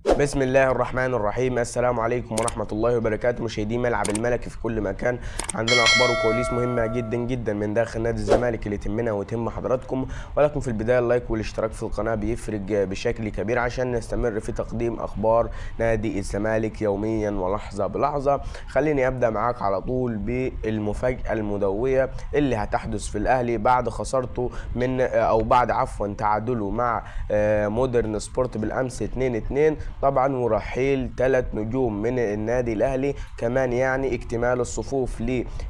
بسم الله الرحمن الرحيم. السلام عليكم ورحمة الله وبركاته، مشاهدي ملعب الملكي في كل مكان. عندنا أخبار وكواليس مهمة جدا جدا من داخل نادي الزمالك اللي تهمنا وتهم حضراتكم، ولكن في البداية اللايك والاشتراك في القناة بيفرق بشكل كبير عشان نستمر في تقديم أخبار نادي الزمالك يوميا ولحظة بلحظة. خليني أبدأ معاك على طول بالمفاجأة المدوية اللي هتحدث في الأهلي بعد خسارته من أو بعد عفوا تعادله مع مودرن سبورت بالأمس 2-2 طبعا، ورحيل 3 نجوم من النادي الاهلي، كمان يعني اكتمال الصفوف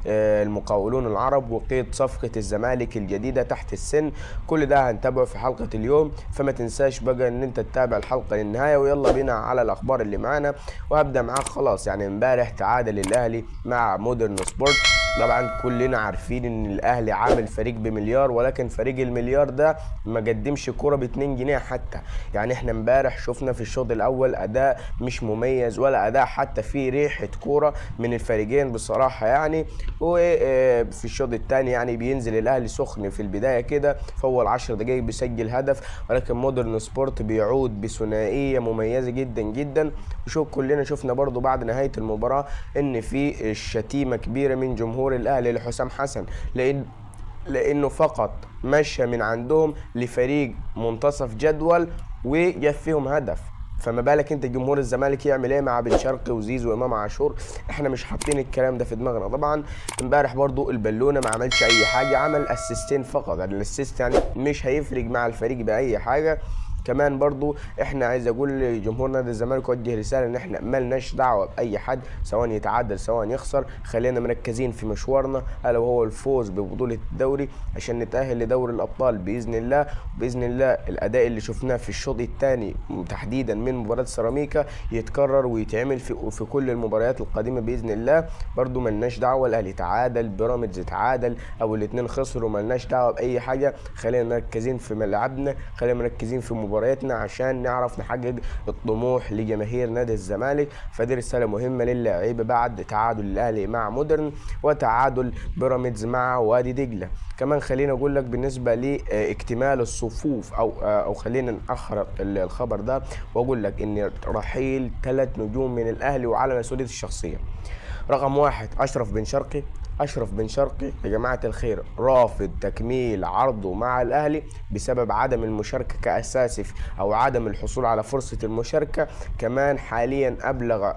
للمقاولون العرب وقيد صفقه الزمالك الجديده تحت السن. كل ده هنتابعه في حلقه اليوم، فما تنساش بقى ان انت تتابع الحلقه للنهايه. ويلا بينا على الاخبار اللي معانا، وهبدا معاك خلاص. يعني امبارح تعادل الاهلي مع مودرن سبورت. طبعا كلنا عارفين ان الاهلي عامل فريق بمليار، ولكن فريق المليار ده ما قدمش كوره ب2 جنيه حتى. يعني احنا امبارح شفنا في الشوط الاول اداء مش مميز، ولا اداء حتى فيه ريحه كوره من الفريقين بصراحه يعني. وفي الشوط الثاني يعني بينزل الاهلي سخن في البدايه كده، في اول 10 دقائق بيسجل هدف، ولكن مودرن سبورت بيعود بثنائيه مميزه جدا جدا. وشوف كلنا شفنا برضو بعد نهايه المباراه ان في شتيمه كبيره من جمهور الاهلي لحسام حسن، لانه فقط مشى من عندهم لفريق منتصف جدول وجاب فيهم هدف. فما بالك انت جمهور الزمالك يعمل ايه مع بن شرقي وزيزو وامام عاشور؟ احنا مش حاطين الكلام ده في دماغنا. طبعا امبارح برضو البلونه ما عملش اي حاجه، عمل اسيستين فقط. يعني الاسيست يعني مش هيفرق مع الفريق باي حاجه. كمان برضو احنا عايز اقول لجمهور نادي الزمالك، وجه رساله ان احنا مالناش دعوه باي حد سواء يتعادل سواء يخسر. خلينا مركزين في مشوارنا الا وهو الفوز ببطوله الدوري عشان نتاهل لدوري الابطال باذن الله. باذن الله الاداء اللي شفناه في الشوط الثاني تحديدا من مباراه سيراميكا يتكرر ويتعمل في كل المباريات القادمه باذن الله. برضو مالناش دعوه الاهلي تعادل، بيراميدز تعادل، او الاثنين خسروا، مالناش دعوه باي حاجه. خلينا مركزين في ملعبنا، خلينا مركزين في مبارياتنا عشان نعرف نحقق الطموح لجماهير نادي الزمالك. فدي رساله مهمه للاعيبه بعد تعادل الاهلي مع مودرن وتعادل بيراميدز مع وادي دجله. كمان خلينا اقول لك بالنسبه لاكتمال الصفوف او خلينا ناخر الخبر ده واقول لك ان رحيل 3 نجوم من الاهلي وعلى مسؤوليتي الشخصيه. رقم 1 اشرف بن شرقي. اشرف بن شرقي يا جماعه الخير رافض تكميل عرضه مع الاهلي بسبب عدم المشاركه كاساسي او عدم الحصول على فرصه المشاركه. كمان حاليا ابلغ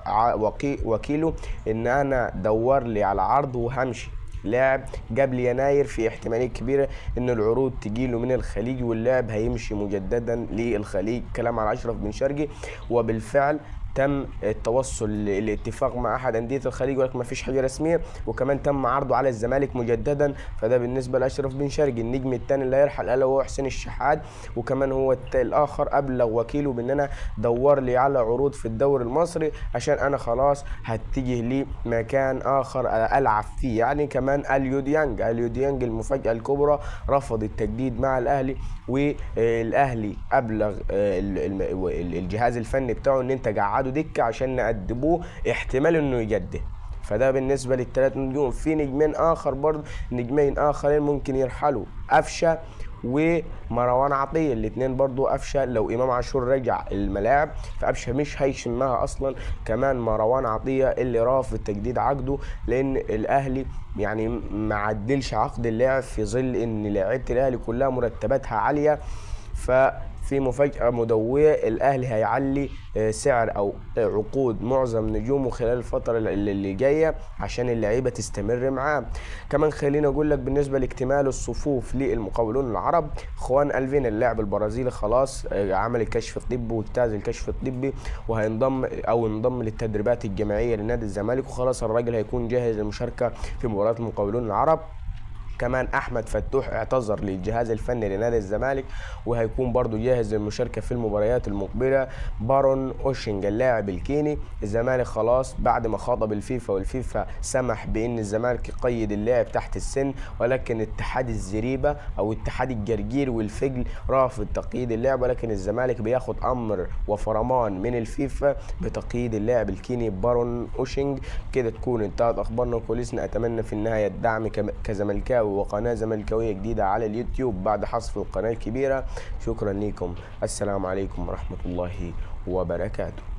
وكيله ان انا دور لي على عرض وهمشي لاعب قبل يناير، في احتماليه كبيره ان العروض تجيله من الخليج واللاعب هيمشي مجددا للخليج. كلام على اشرف بن شرقي، وبالفعل تم التوصل لاتفاق مع احد انديه الخليج، ولكن ما فيش حاجه رسميه. وكمان تم عرضه على الزمالك مجددا. فده بالنسبه لاشرف بن شرقي. النجم الثاني اللي هيرحل الا هو حسين الشحات، وكمان هو الاخر ابلغ وكيله بان انا دور لي على عروض في الدوري المصري عشان انا خلاص هتجه لي مكان اخر العب فيه. يعني كمان اليو ديانج المفاجاه الكبرى رفض التجديد مع الاهلي، والاهلي ابلغ الجهاز الفني بتاعه ان انت قعدوا دكه عشان نأدبوه احتمال انه يجدد. فده بالنسبه لل3 نجوم. في نجمين اخرين ممكن يرحلوا، قفشه ومروان عطيه. الاثنين برضو قفشه لو امام عاشور رجع الملاعب فقفشه مش هيشمها اصلا. كمان مروان عطيه اللي رافض تجديد عقده لان الاهلي يعني ما عدلش عقد اللاعب في ظل ان لاعيبه الاهلي كلها مرتباتها عاليه. ففي مفاجأة مدوية، الأهلي هيعلي سعر أو عقود معظم نجومه خلال الفترة اللي جاية عشان اللعيبة تستمر معاه. كمان خليني أقول لك بالنسبة لاكتمال الصفوف للمقاولون العرب، خوان ألفين اللاعب البرازيلي خلاص عمل الكشف الطبي واجتاز الكشف الطبي انضم للتدريبات الجماعية لنادي الزمالك، وخلاص الراجل هيكون جاهز للمشاركة في مباراة المقاولون العرب. كمان احمد فتوح اعتذر للجهاز الفني لنادي الزمالك وهيكون برضو جاهز للمشاركه في المباريات المقبله. بارون اوشنج اللاعب الكيني، الزمالك خلاص بعد ما خاطب الفيفا والفيفا سمح بان الزمالك يقيد اللاعب تحت السن، ولكن اتحاد الزريبه او اتحاد الجرجير والفجل رافض تقييد اللاعب، ولكن الزمالك بياخد امر وفرمان من الفيفا بتقييد اللاعب الكيني بارون اوشنج. كده تكون انتهت اخبارنا وكواليسنا. اتمنى في النهايه الدعم كزملكاوي وقناة زملكاوية جديدة على اليوتيوب بعد حذف القناة الكبيرة. شكرا لكم، السلام عليكم ورحمة الله وبركاته.